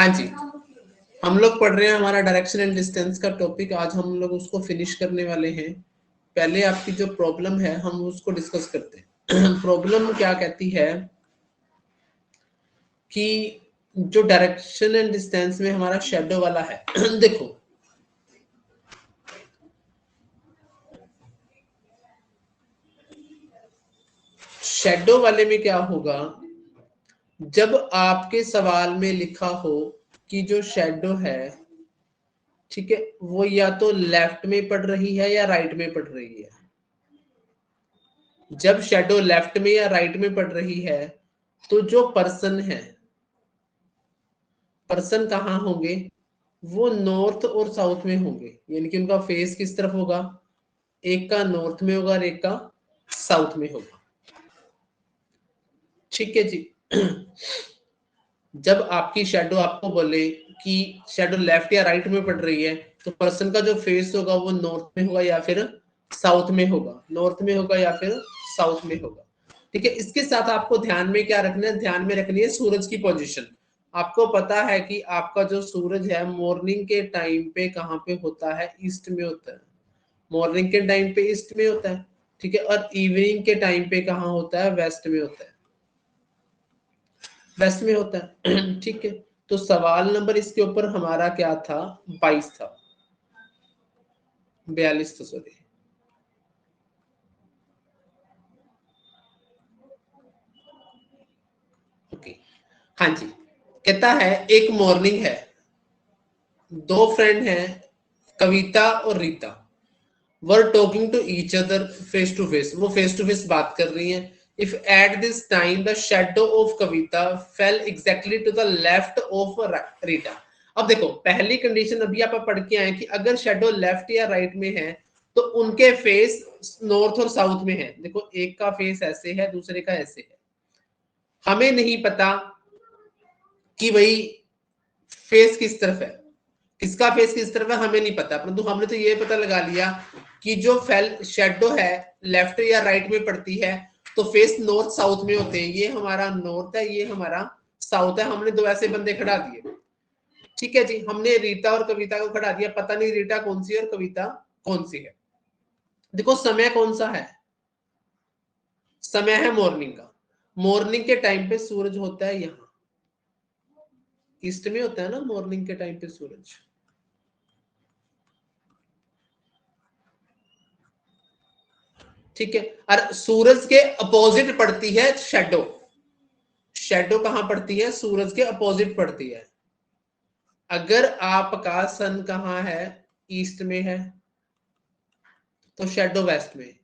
हाँ जी, हम लोग पढ़ रहे हैं हमारा डायरेक्शन एंड डिस्टेंस का टॉपिक। आज हम लोग उसको फिनिश करने वाले हैं। पहले आपकी जो प्रॉब्लम है हम उसको डिस्कस करते हैं। प्रॉब्लम क्या कहती है कि जो डायरेक्शन एंड डिस्टेंस में हमारा शेडो वाला है देखो, शेडो वाले में क्या होगा, जब आपके सवाल में लिखा हो कि जो शेडो है, ठीक है, वो या तो लेफ्ट में पड़ रही है या राइट में पड़ रही है। जब शेडो लेफ्ट में या राइट में पड़ रही है तो जो पर्सन है, पर्सन कहाँ होंगे, वो नॉर्थ और साउथ में होंगे, यानी कि उनका फेस किस तरफ होगा, एक का नॉर्थ में होगा और एक का साउथ में होगा। ठीक है जी। जब आपकी शेडो आपको बोले कि शेडो लेफ्ट या राइट में पड़ रही है तो पर्सन का जो फेस होगा वो नॉर्थ में होगा या फिर साउथ में होगा, नॉर्थ में होगा या फिर साउथ में होगा। ठीक है, इसके साथ आपको ध्यान में क्या रखना है, ध्यान में रखनी है सूरज की पोजीशन। आपको पता है कि आपका जो सूरज है मॉर्निंग के टाइम पे कहाँ पे होता है, ईस्ट में होता है। मॉर्निंग के टाइम पे ईस्ट में होता है, ठीक है, और इवनिंग के टाइम पे कहाँ होता है, वेस्ट में होता है, वेस्ट में होता है। ठीक है, तो सवाल नंबर इसके ऊपर हमारा क्या था, 22 था, 42 था, सॉरी। ओके, हाँ जी, कहता है एक मॉर्निंग है, दो फ्रेंड हैं, कविता और Rita, were talking to each other face to face, वो फेस टू फेस बात कर रही हैं। If at this time the shadow of Kavita fell exactly to the left of Rita. अब देखो, पहली कंडीशन अभी आप पढ़ के आए कि अगर शेडो लेफ्ट या राइट में है तो उनके फेस नॉर्थ और साउथ में है। देखो, एक का फेस ऐसे है, दूसरे का ऐसे है। हमें नहीं पता कि भाई फेस किस तरफ है, किसका फेस किस तरफ है हमें नहीं पता, परंतु हमने तो ये पता लगा लिया कि जो फेल शेडो है लेफ्ट या राइट में पड़ती है तो फेस नॉर्थ साउथ में होते हैं। ये हमारा नॉर्थ है, ये हमारा साउथ है। हमने दो ऐसे बंदे खड़ा दिए। ठीक है जी, हमने रीता और कविता को खड़ा दिया, पता नहीं रीटा कौन सी है और कविता कौन सी है। देखो, समय कौन सा है, समय है मॉर्निंग का। मॉर्निंग के टाइम पे सूरज होता है यहाँ, ईस्ट में होता है ना मॉर्निंग के टाइम पे सूरज। ठीक है, और सूरज के अपोजिट पड़ती है शेडो। शेडो कहां पड़ती है, सूरज के अपोजिट पड़ती है। अगर आपका सन कहां है, ईस्ट में है, तो शेडो वेस्ट में।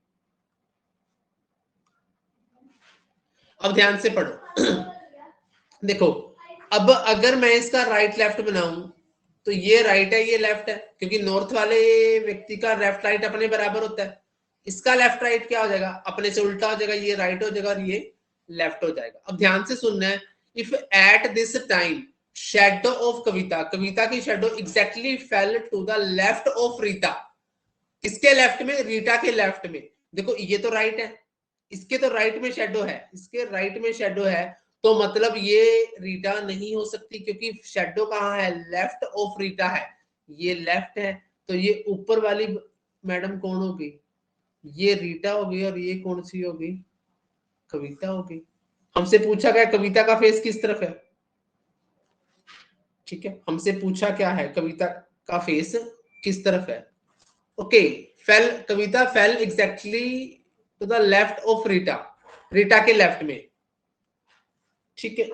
अब ध्यान से पढ़ो। देखो, अब अगर मैं इसका राइट लेफ्ट बनाऊं तो ये राइट है, ये लेफ्ट है, क्योंकि नॉर्थ वाले व्यक्ति का लेफ्ट राइट अपने बराबर होता है। इसका लेफ्ट राइट क्या हो जाएगा, अपने से उल्टा हो जाएगा, ये राइट हो जाएगा और ये लेफ्ट हो जाएगा। अब ध्यान से सुनना है, if at this time shadow of Kavita, Kavita की shadow exactly fell to the left of Rita. किसके लेफ्ट में, रीटा के लेफ्ट में। देखो, ये तो राइट है, इसके तो राइट में शेडो है, इसके राइट में शेडो है, तो मतलब ये रीटा नहीं हो सकती, क्योंकि शेडो कहाँ है, लेफ्ट ऑफ रीटा है, ये लेफ्ट है। तो ये ऊपर वाली मैडम कौन होगी, ये रीटा होगी, और ये कौन सी होगी, कविता होगी। हमसे पूछा गया कविता का फेस किस तरफ है, ठीक है, हमसे पूछा क्या है, कविता का फेस किस तरफ है। Okay, fell, Kavita fell exactly to the left of Rita, Rita के लेफ्ट में। ठीक है,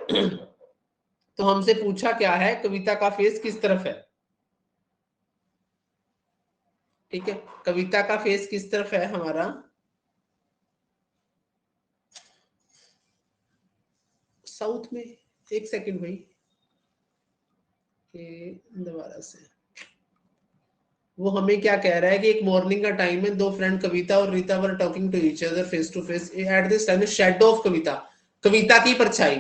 तो हमसे पूछा क्या है, कविता का फेस किस तरफ है। ठीक है, कविता का फेस किस तरफ है हमारा, साउथ में। एक सेकंड भाई, दोबारा से, वो हमें क्या कह रहा है कि एक मॉर्निंग का टाइम है, दो फ्रेंड कविता और Rita were talking to each other face to face at this time shadow of Kavita, Kavita की परछाई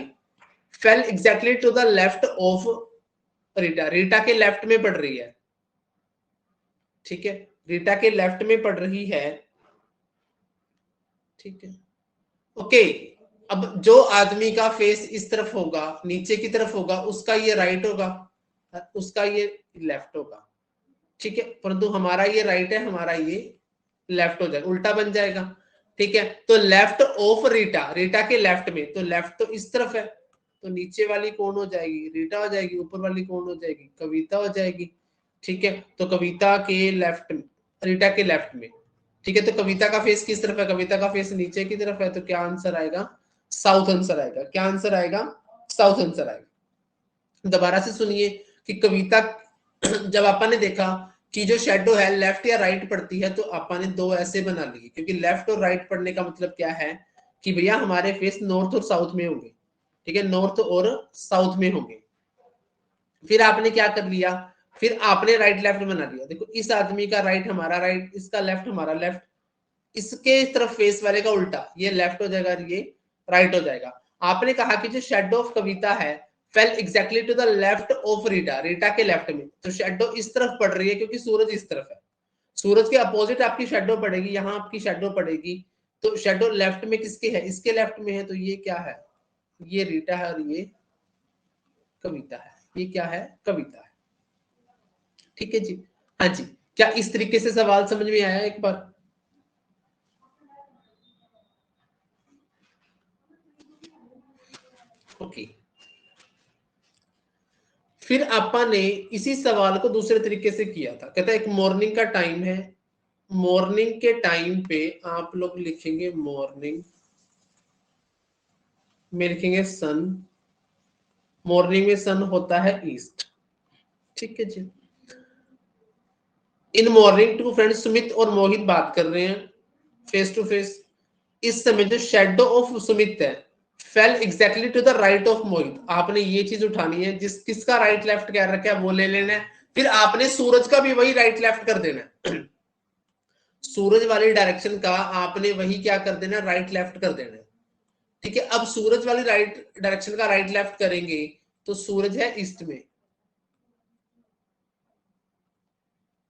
fell exactly to the left of Rita, Rita के लेफ्ट में पड़ रही है। ठीक है, रीटा के लेफ्ट में पड़ रही है। ठीक है, ओके, अब जो आदमी का फेस इस तरफ होगा, नीचे की तरफ होगा, उसका ये राइट होगा, उसका ये लेफ्ट होगा, ठीक है, परंतु हमारा ये राइट है, हमारा ये लेफ्ट हो जाएगा, उल्टा बन जाएगा, ठीक है। तो लेफ्ट ऑफ रीटा, रीटा के लेफ्ट में, तो लेफ्ट तो इस तरफ है, तो नीचे वाली कौन हो जाएगी, रीटा हो जाएगी, ऊपर वाली कौन हो जाएगी, कविता हो जाएगी, ठीक है। तो कविता के लेफ्ट में, रीटा के लेफ्ट में, ठीक है। तो कविता का फेस किस तरफ है, कविता का फेस नीचे की तरफ है, तो क्या आंसर आएगा, साउथ आंसर आएगा। क्या आंसर आएगा, साउथ आंसर आएगा। दोबारा से सुनिए कि कविता जब आपा ने देखा कि जो शेडो है लेफ्ट या राइट पड़ती है, तो आपा ने दो ऐसे बना लिए, क्योंकि लेफ्ट और राइट पढ़ने का मतलब क्या है कि भैया हमारे फेस नॉर्थ और साउथ में होंगे, ठीक है, नॉर्थ और साउथ में होंगे। फिर आपने क्या कर लिया, फिर आपने राइट लेफ्ट बना लिया। देखो इस आदमी का राइट हमारा राइट, इसका लेफ्ट हमारा लेफ्ट, इसके तरफ फेस वाले का उल्टा, ये लेफ्ट हो जाएगा, ये राइट हो जाएगा। आपने कहा कि जो शेडो ऑफ कविता है fell exactly to the left of Rita, Rita के लेफ्ट में, तो शेडो इस तरफ पड़ रही है क्योंकि सूरज इस तरफ है, सूरज के अपोजिट आपकी शेडो पड़ेगी, यहां आपकी शेडो पड़ेगी, तो शेडो लेफ्ट में किसके है, इसके लेफ्ट में है, तो ये क्या है, ये रीटा है और ये कविता है, ये क्या है, कविता है, ठीक है जी। हाँ जी, क्या इस तरीके से सवाल समझ में आया एक बार? ओके। फिर आपा ने इसी सवाल को दूसरे तरीके से किया था, कहता है एक मॉर्निंग का टाइम है, मॉर्निंग के टाइम पे आप लोग लिखेंगे मॉर्निंग में लिखेंगे सन, मॉर्निंग में सन होता है ईस्ट, ठीक है जी। In morning two friends Sumit और मोहित बात कर रहे हैं फेस टू फेस। इस समय जो शेडो ऑफ सुमित है fell exactly to the right of Mohit, आपने ये चीज उठानी है, जिस किसका राइट लेफ्ट कह रखा है वो ले लेना है, फिर आपने सूरज का भी वही राइट लेफ्ट कर देना है सूरज वाली डायरेक्शन का आपने वही क्या कर देना, राइट लेफ्ट कर देना है, ठीक है। अब सूरज वाली राइट डायरेक्शन का राइट लेफ्ट करेंगे तो सूरज है ईस्ट में,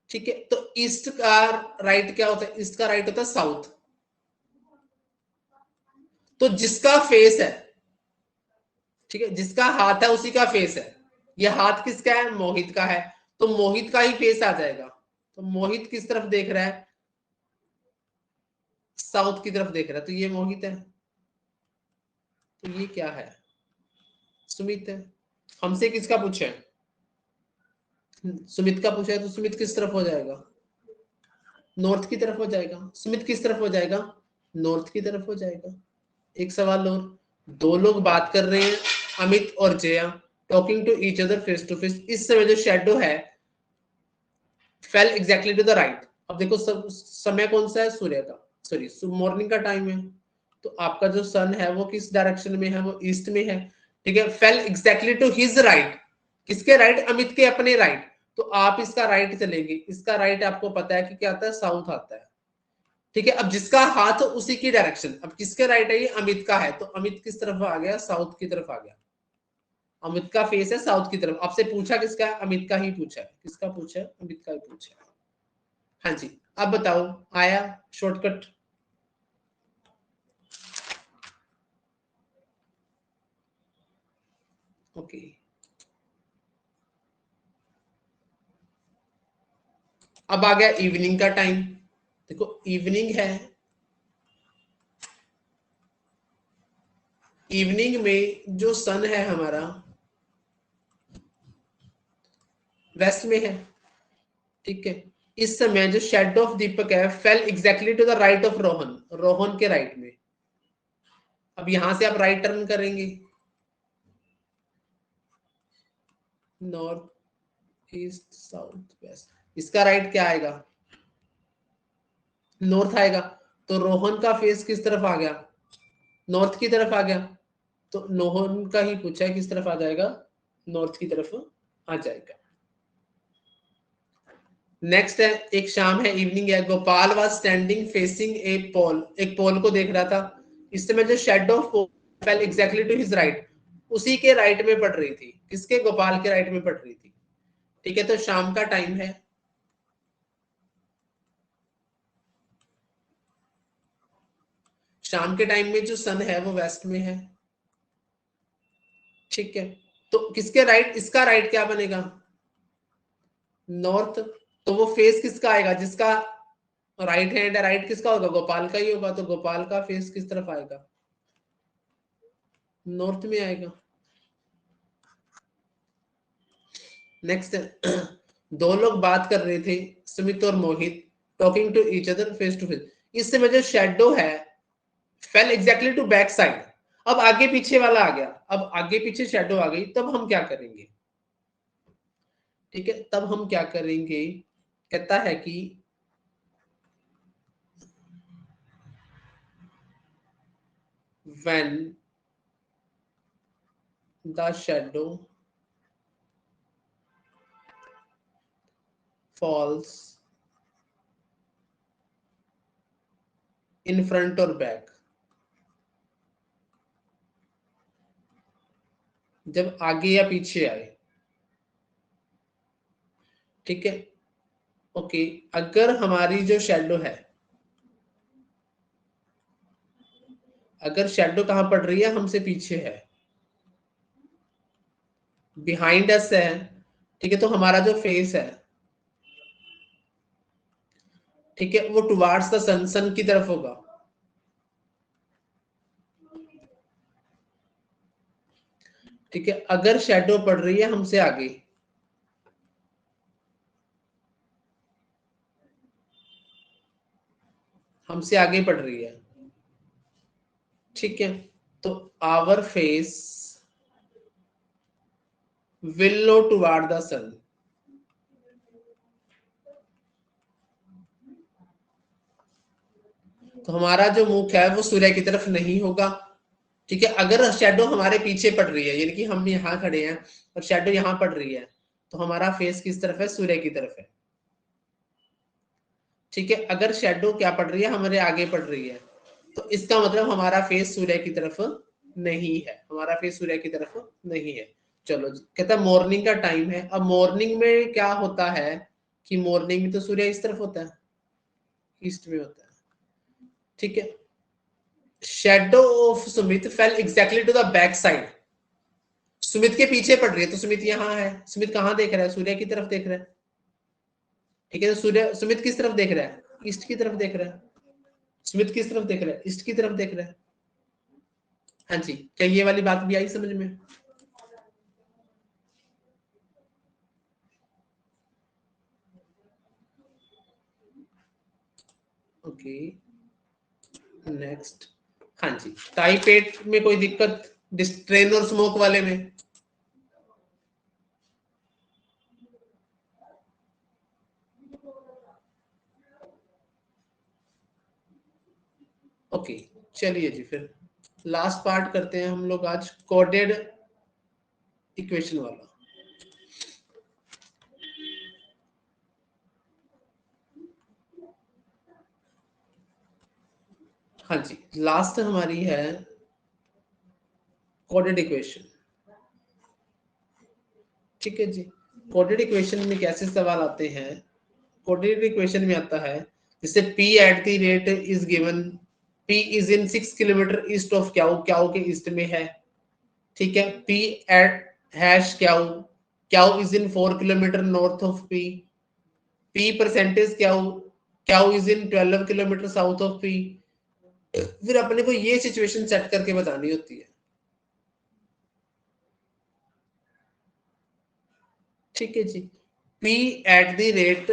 ठीक है। तो ईस्ट का राइट क्या होता है, ईस्ट का राइट होता है साउथ, तो जिसका फेस है, ठीक है, जिसका हाथ है उसी का फेस है, ये हाथ किसका है, मोहित का है, तो मोहित का ही फेस आ जाएगा। तो मोहित किस तरफ देख रहा है, साउथ की तरफ देख रहा है, तो ये मोहित है, तो ये क्या है, सुमित है। हमसे किसका पूछा है, सुमित का पूछा है, तो सुमित किस तरफ हो जाएगा, नॉर्थ की तरफ हो जाएगा। सुमित किस तरफ हो जाएगा, नॉर्थ की तरफ हो जाएगा। एक सवाल और, दो लोग बात कर रहे हैं, अमित और Jaya, talking to each other face to face. इस समय जो शेडो है fell exactly to the right. अब देखो समय कौन सा है, सूर्य का, सॉरी मॉर्निंग का टाइम है, तो आपका जो सन है वो किस डायरेक्शन में है, वो ईस्ट में है, ठीक है। Fell exactly to his right, किसके राइट, अमित के अपने राइट, तो आप इसका राइट चलेंगे, इसका राइट आपको पता है कि क्या आता है, साउथ आता है, ठीक है। अब जिसका हाथ उसी की डायरेक्शन, अब किसके राइट है, ये अमित का है, तो अमित किस तरफ आ गया, साउथ की तरफ आ गया, अमित का फेस है साउथ की तरफ। आपसे पूछा किसका है, अमित का ही पूछा है, किसका पूछा है, अमित का ही पूछा है। हाँ जी, अब बताओ, आया शॉर्टकट? ओके, अब आ गया इवनिंग का टाइम। देखो इवनिंग है, इवनिंग में जो सन है हमारा वेस्ट में है, ठीक है। इस समय जो शेडो ऑफ दीपक है fell exactly to the right of Rohan, Rohan के राइट में। अब यहां से आप राइट टर्न करेंगे, नॉर्थ ईस्ट साउथ वेस्ट, इसका राइट क्या आएगा, नॉर्थ आएगा, तो रोहन का फेस किस तरफ आ गया, नॉर्थ की तरफ आ गया, तो रोहन का ही पूछा है, किस तरफ आ जाएगा, नॉर्थ की तरफ आ जाएगा। नेक्स्ट है, एक शाम है, इवनिंग है, Gopal was standing facing a pole, एक पोल को देख रहा था। इस समय जो shadow of pole fell exactly to his right, उसी के राइट में पड़ रही थी, किसके, गोपाल के राइट में पड़ रही थी, ठीक है। तो शाम का टाइम है, शाम के टाइम में जो सन है वो वेस्ट में है, ठीक है। तो किसके राइट, इसका राइट क्या बनेगा, नॉर्थ, तो वो फेस किसका आएगा, जिसका राइट हैंड है, राइट किसका होगा, गोपाल का ही होगा, तो गोपाल का फेस किस तरफ आएगा, नॉर्थ में आएगा। नेक्स्ट, दो लोग बात कर रहे थे, सुमित और Mohit, talking to each other face to face. इस समय जो शेडो है fell exactly to back side, अब आगे पीछे वाला आ गया, अब आगे पीछे शेडो आ गई, तब हम क्या करेंगे, ठीक है, तब हम क्या करेंगे, कहता है कि when the shadow falls in front or back, जब आगे या पीछे आए, ठीक है, ओके, अगर हमारी जो शेडो है, अगर शेडो कहां पड़ रही है, हमसे पीछे है, बिहाइंड अस है, ठीक है, तो हमारा जो फेस है, ठीक है, वो टुवार्ड्स द सन, सन की तरफ होगा, ठीक है, अगर शेडो पड़ रही है हमसे आगे, हमसे आगे पड़ रही है, ठीक है, तो our face will low toward the sun, तो हमारा जो मुख है वो सूर्य की तरफ नहीं होगा, ठीक है, अगर शेडो हमारे पीछे पड़ रही है, यानी कि हम यहाँ खड़े हैं और शेडो यहाँ पड़ रही है, तो हमारा फेस किस तरफ है, सूर्य की तरफ है, ठीक है, अगर शेडो क्या पड़ रही है, हमारे आगे पड़ रही है, तो इसका मतलब हमारा फेस सूर्य की तरफ नहीं है, हमारा फेस सूर्य की तरफ नहीं है। चलो, कहता है मॉर्निंग का टाइम है, अब मॉर्निंग में क्या होता है कि मॉर्निंग में तो सूर्य इस तरफ होता है, ईस्ट में होता है, ठीक है, shadow of Sumit fell exactly to the back side, Sumit के पीछे पड़ रही है, तो सुमित यहाँ है, सुमित कहाँ देख रहा है, सूर्य की तरफ देख रहा है, ठीक है, तो सूर्य, सुमित किस तरफ देख रहा है, ईस्ट की तरफ देख रहा है, सुमित किस तरफ देख रहा है, ईस्ट की तरफ देख रहा है। हाँ जी, क्या ये वाली बात भी आई समझ में, ओके, नेक्स्ट, हाँ जी, टाइप 8 में कोई दिक्कत, ट्रेन और स्मोक वाले में, ओके, चलिए जी, फिर लास्ट पार्ट करते हैं हम लोग आज, कोडेड इक्वेशन वाला। हाँ जी, लास्ट हमारी है कोडेड इक्वेशन, ठीक है जी, कोडेड इक्वेशन में कैसे सवाल आते हैं, कोडेड इक्वेशन में आता है, जैसे p at the rate is given, p is in 6 kilometre east of Q, Q के ईस्ट में है, ठीक है, p at hash Q, Q is in 4 kilometre north of p, p percentage Q, Q is in 12 kilometre south of p, फिर अपने को ये सिचुएशन सेट करके बतानी होती है, ठीक है जी, p at the rate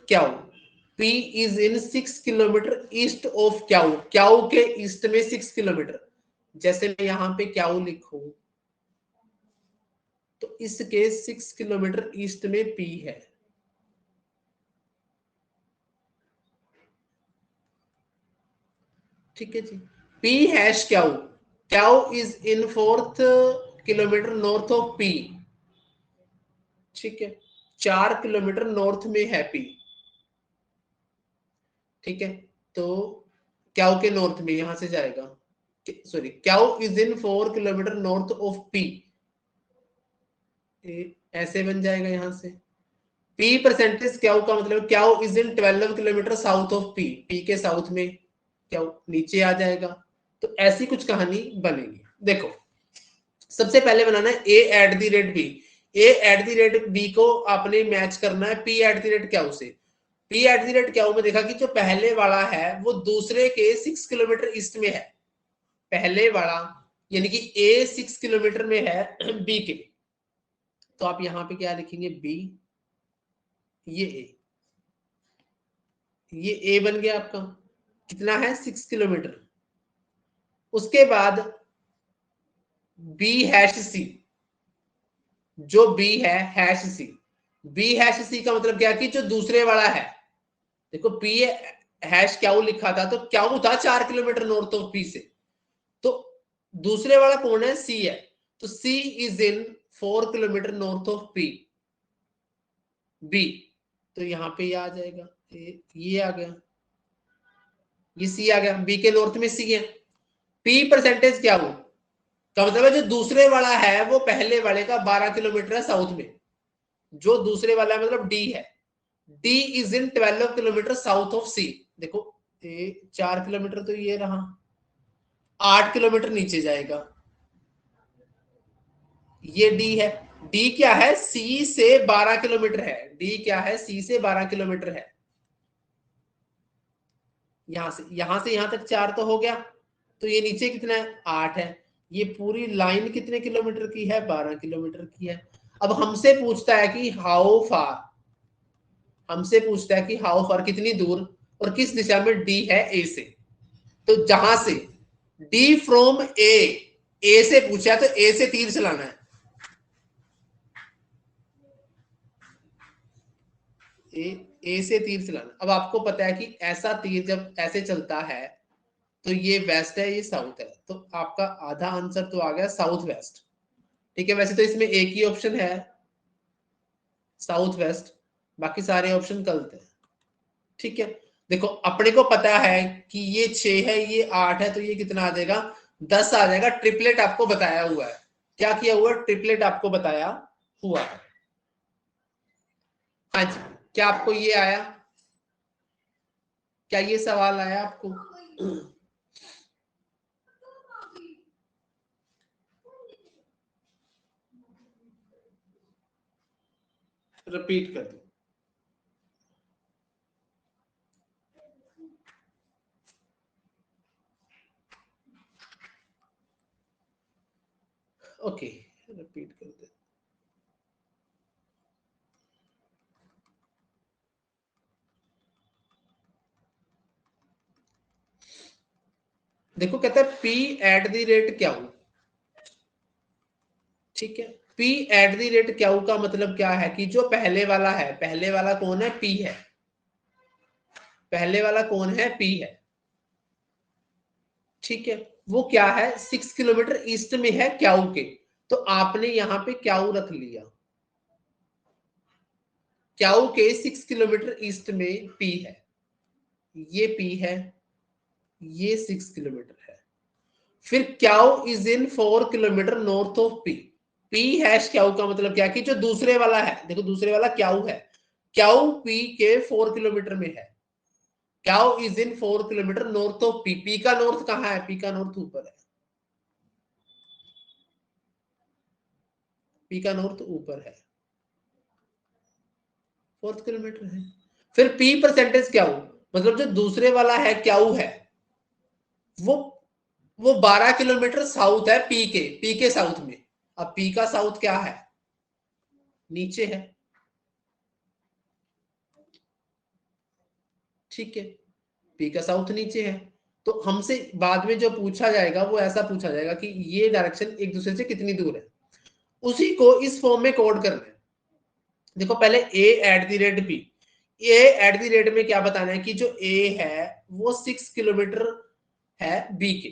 Q, p is in 6 kilometre east of Q, Q के ईस्ट में 6 किलोमीटर, जैसे मैं यहाँ पे क्याऊ लिखूं, तो इसके 6 किलोमीटर ईस्ट में p है, ठीक है जी, p hash Q, Q is in 4 kilometre north of p, ठीक है, 4 किलोमीटर नॉर्थ में है p, ठीक है, तो क्याऊ के नॉर्थ में यहां से जाएगा, sorry, Q is in 4 kilometre north of p, ऐसे बन जाएगा यहां से, p परसेंटेज क्याऊ का मतलब Q is in 12 kilometre south of p, p के साउथ में क्याऊ नीचे आ जाएगा, तो ऐसी कुछ कहानी बनेगी। देखो, सबसे पहले बनाना है a at the rate b, A at the rate B को आपने मैच करना है P at the rate Q से। P at the rate Q में देखा कि जो पहले वाला है वो दूसरे के 6 किलोमीटर ईस्ट में है, पहले वाला यानी कि ए 6 किलोमीटर में है बी के, तो आप यहां पे क्या लिखेंगे बी, ये ए बन गया आपका, कितना है 6 किलोमीटर। उसके बाद बी हैश सी, जो बी है हैश सी, बी हैश सी का मतलब क्या कि जो दूसरे वाला है, देखो पी हैश क्याऊ लिखा था तो क्याऊ था 4 किलोमीटर नॉर्थ ऑफ पी से, तो दूसरे वाला कौन है सी है, तो C is in 4 kilometre north of P B, तो यहां पे ये आ जाएगा, ये आ गया, ये सी आ गया, बी के नॉर्थ में सी है। पी परसेंटेज क्या हो का मतलब है जो दूसरे वाला है वो पहले वाले का 12 किलोमीटर है साउथ में, जो दूसरे वाला है मतलब डी है, D is in 12 kilometre south of C. देखो 4 किलोमीटर तो ये रहा, 8 किलोमीटर नीचे जाएगा, ये डी है, डी क्या है सी से 12 किलोमीटर है, डी क्या है सी से 12 किलोमीटर है, यहां से यहां तक 4 तो हो गया, तो ये नीचे कितना है 8 है, ये पूरी लाइन कितने किलोमीटर की है 12 किलोमीटर की है। अब हमसे पूछता है कि हाउ फार, हमसे पूछता है कि हाउ फार कितनी दूर और किस दिशा में डी है ए से, तो जहां से डी फ्रॉम ए से पूछा है तो ए से तीर चलाना है, ए से तीर चलाना। अब आपको पता है कि ऐसा तीर जब ऐसे चलता है तो ये वेस्ट है ये साउथ है, तो आपका आधा आंसर तो आ गया साउथ वेस्ट। ठीक है, वैसे तो इसमें एक ही ऑप्शन है साउथ वेस्ट, बाकी सारे ऑप्शन गलत है। ठीक है, देखो अपने को पता है कि ये 6 है ये 8 है, तो ये कितना आ जाएगा 10 आ जाएगा। ट्रिपलेट आपको बताया हुआ है, क्या किया हुआ है ट्रिपलेट आपको बताया हुआ है। हाँ जी, क्या आपको ये आया, क्या ये सवाल आया आपको? रिपीट कर दो। ओके, रिपीट कर दो। देखो कहता है पी एट द रेट क्या हो, ठीक है, पी एट द रेट क्याऊ का मतलब क्या है कि जो पहले वाला है, पहले वाला कौन है पी है, पहले वाला कौन है पी है, ठीक है, वो क्या है 6 किलोमीटर ईस्ट में है क्याऊ के, तो आपने यहां पे क्याऊ रख लिया, क्याऊ के 6 किलोमीटर ईस्ट में पी है, ये पी है, ये 6 किलोमीटर है, फिर Q is in 4 kilometre north of P, P hash Q का मतलब क्या कि जो दूसरे वाला है, देखो दूसरे वाला क्याऊ है, क्याऊ पी के 4 किलोमीटर में है, Q is in 4 kilometre north of P, P का नॉर्थ कहां है, पी का नॉर्थ ऊपर है, पी का नॉर्थ ऊपर है, 4 किलोमीटर है। फिर पी परसेंटेज क्याऊ मतलब जो दूसरे वाला है क्याऊ है वो 12 किलोमीटर साउथ है पी के साउथ में, अब पी का साउथ क्या है नीचे है, ठीक है, पी का साउथ नीचे है, तो हमसे बाद में जो पूछा जाएगा वो ऐसा पूछा जाएगा कि ये डायरेक्शन एक दूसरे से कितनी दूर है, उसी को इस फॉर्म में कोड करना है। देखो पहले A at the rate B, A at the rate में क्या बताना है कि जो ए है वो 6 किलोमीटर है बी के,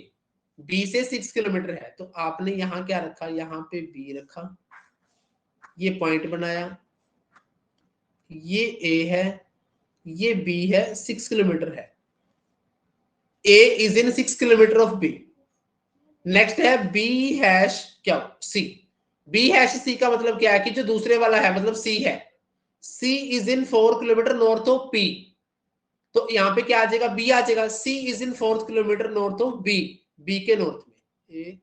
बी से 6 किलोमीटर है, तो आपने यहां क्या रखा, यहां पे बी रखा, ये पॉइंट बनाया, ये ए है, ये बी है, 6 किलोमीटर है, A is in 6 kilometre of B. Next है बी हैश क्या सी, बी हैश सी का मतलब क्या है कि जो दूसरे वाला है मतलब सी है, C is in 4 kilometre north of P, तो यहां पे क्या आ जाएगा बी आ जाएगा, C is in 4 kilometre north of B, B के नॉर्थ में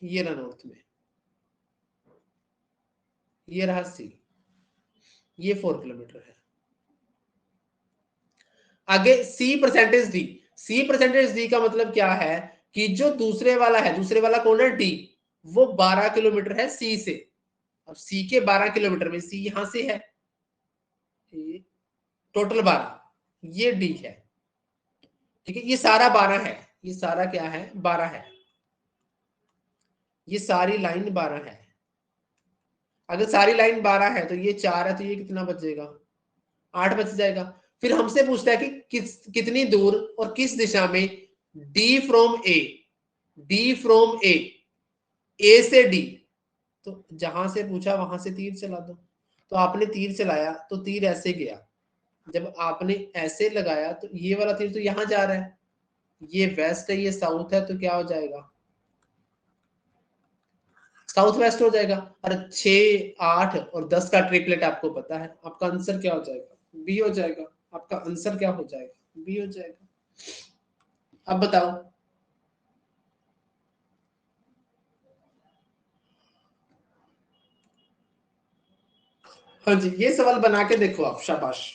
ये रहा नॉर्थ में, ये रहा सी, ये 4 किलोमीटर है। आगे सी परसेंटेज डी, सी परसेंटेज डी का मतलब क्या है कि जो दूसरे वाला है, दूसरे वाला कौन है, डी, वो 12 किलोमीटर है सी से। अब सी के 12 किलोमीटर में सी यहां से है, टोटल 12, ये डी है। ठीक है, ये सारा 12 है, ये सारा क्या है, 12 है, ये सारी लाइन 12 है। अगर सारी लाइन 12 है तो ये 4 है, तो ये कितना बचेगा, 8 बच जाएगा। फिर हमसे पूछता है कि कितनी दूर और किस दिशा में D from A, D from A से डी, तो जहां से पूछा वहां से तीर चला दो। तो आपने तीर चलाया तो तीर ऐसे गया, जब आपने ऐसे लगाया तो ये वाला तीर तो यहां जा रहा है, ये वेस्ट है, ये साउथ है, तो क्या हो जाएगा, साउथ वेस्ट हो जाएगा। और 6, 8 और 10 का ट्रिपलेट आपको पता है, आपका आंसर क्या हो जाएगा, बी हो जाएगा। आपका आंसर क्या हो जाएगा, बी हो जाएगा। अब बताओ। हाँ जी, ये सवाल बना के देखो आप, शाबाश।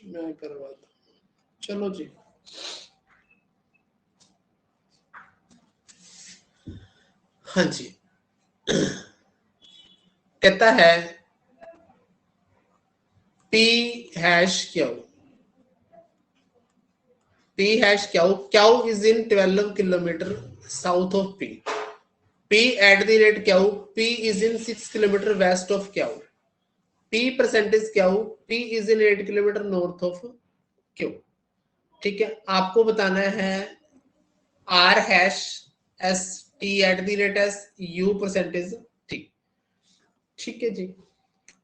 मैं करवाता हूं, चलो जी। हाँ जी, कहता है P hash Q, P hash Q, Q is in 12 kilometre south of P, P at the rate Q, P is in 6 kilometre west of Q, P percentage Q, P is in 8 kilometre north of Q. ठीक है, आपको बताना है R hash S T at the rate S U percentage T. ठीक है जी,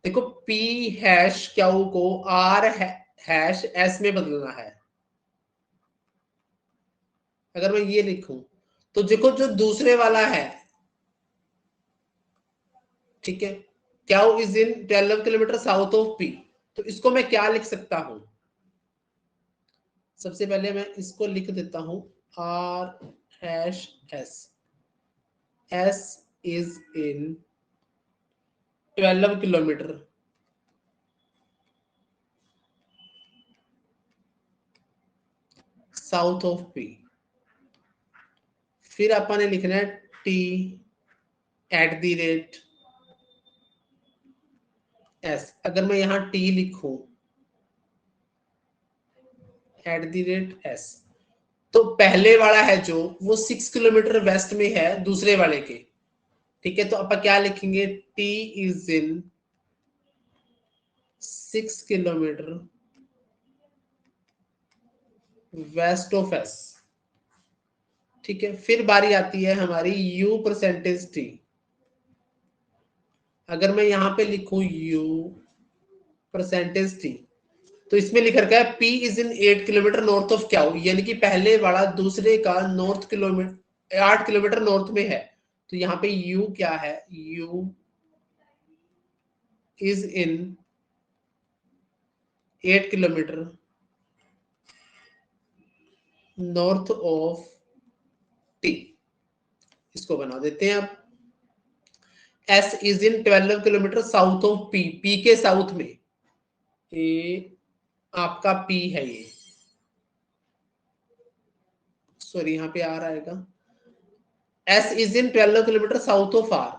देखो P hash Q को आर हैश एस में बदलना है। अगर मैं ये लिखूं तो देखो जो दूसरे वाला है, ठीक है, Q is in 12 kilometre south of P, तो इसको मैं क्या लिख सकता हूं, सबसे पहले मैं इसको लिख देता हूं R hash S, S is in 12 kilometre south of P. फिर अपन ने लिखना है T at the rate S. अगर मैं यहां टी लिखूं एट द रेट एस, तो पहले वाला है जो वो 6 किलोमीटर वेस्ट में है दूसरे वाले के। ठीक है, तो अपन क्या लिखेंगे, T is in 6 kilometre west of S. ठीक है, फिर बारी आती है हमारी यू परसेंटेज टी। अगर मैं यहां पे लिखूं यू परसेंटेज टी, तो इसमें लिख रखा है P is in 8 kilometre north of क्या हो, यानी कि पहले वाला दूसरे का नॉर्थ किलोमीटर 8 किलोमीटर नॉर्थ में है। तो यहाँ पे U क्या है, U is in 8 kilometre north of T। इसको बना देते हैं अब। S is in 12 kilometre south of P, P के साउथ में, ये आपका P है ये, सॉरी यहाँ पे R आएगा। S is in 12 kilometre south of R,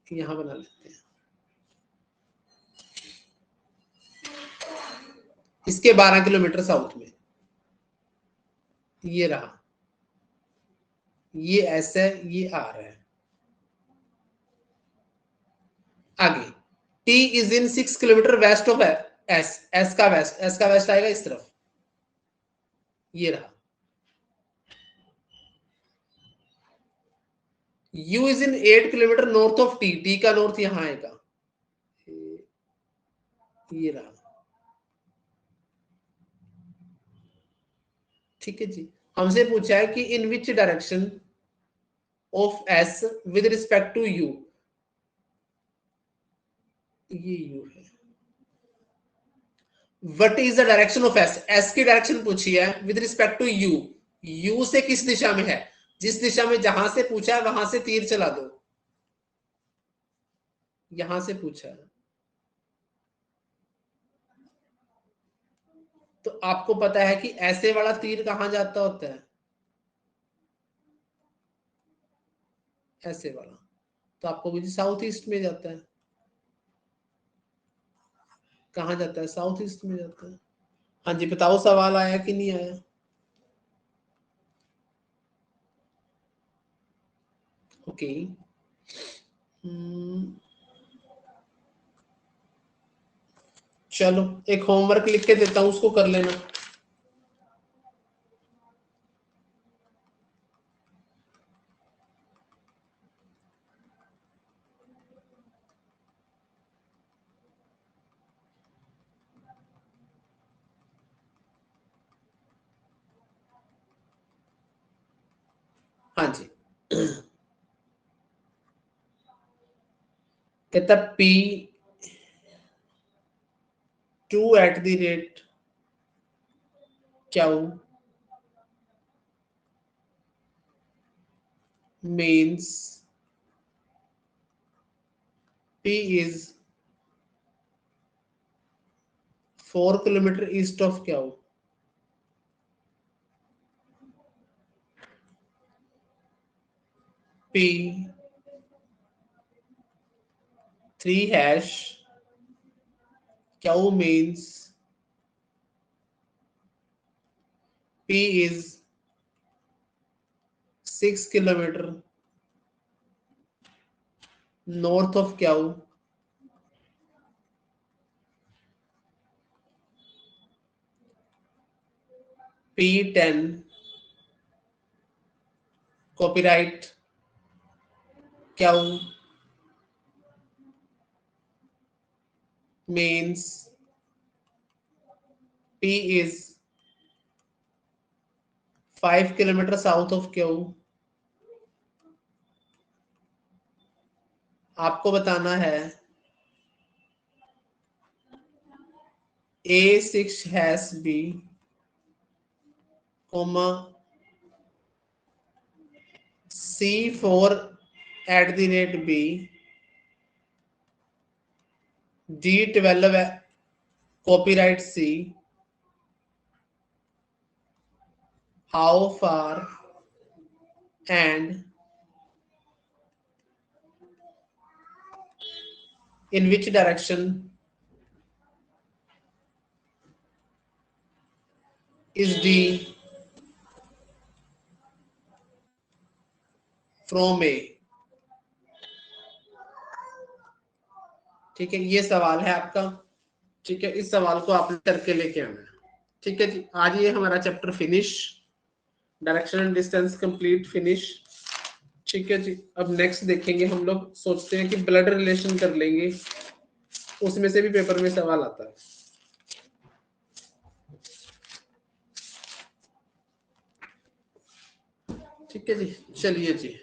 यहां बना लेते हैं। इसके 12 किलोमीटर साउथ में ये रहा, ये एस है, ये आर है। आगे T is in 6 kilometre west of S, S का वेस्ट, एस का वेस्ट आएगा इस तरफ, ये रहा। You is in 8 kilometre north of T, T का नॉर्थ यहां आएगा, ये रहा। ठीक है जी, हमसे पूछा है कि in which direction of S with respect to U, ये यू है। What is the direction of S, S की डायरेक्शन पूछी है with respect to U, U से किस दिशा में है, जिस दिशा में जहां से पूछा है वहां से तीर चला दो, यहां से पूछा है। तो आपको पता है कि ऐसे वाला तीर कहां जाता होता है, ऐसे वाला, तो आपको मुझे साउथ ईस्ट में जाता है। कहां जाता है, साउथ ईस्ट में जाता है। हाँ जी, बताओ सवाल आया कि नहीं आया। ओके, चलो एक होमवर्क लिख के देता हूं, उसको कर लेना। हाँ जी, कहता P two at the rate Q means P is 4 kilometre east of Q. P 3 hash Q means P is 6 kilometre north of Q। P10 copyright Q means P is 5 kilometre south of Q। आपको बताना है A6 has B, C4 at the rate B D12 है copyright C. How far and in which direction is D from A? ठीक है, ये सवाल है आपका। ठीक है, इस सवाल को आपने करके लेके आना है। ठीक है जी, आज ये हमारा chapter finish, direction and distance complete finish. ठीक है जी, अब नेक्स्ट देखेंगे हम लोग, सोचते हैं कि ब्लड रिलेशन कर लेंगे, उसमें से भी पेपर में सवाल आता है। ठीक है जी, चलिए जी।